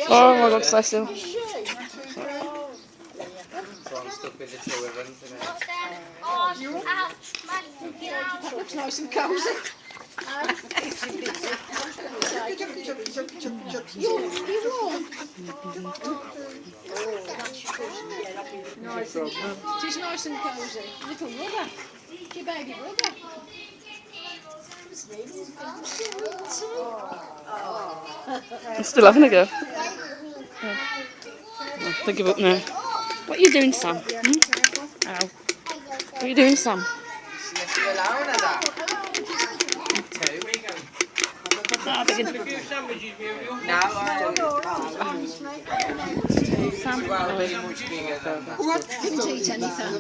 Oh my God, Cecil. So I'm stuck with the two of them today. That looks nice and cosy. It is nice and cosy. Little rubber. Your baby rubber. I'm still having a go. Yeah. Oh, they give up now. What are you doing, Sam? Hmm? Ow. What are you doing, Sam? Sniff you alone or that? Two. Ah, they can... No, Sam. well, really much bigger than that. Didn't eat anything.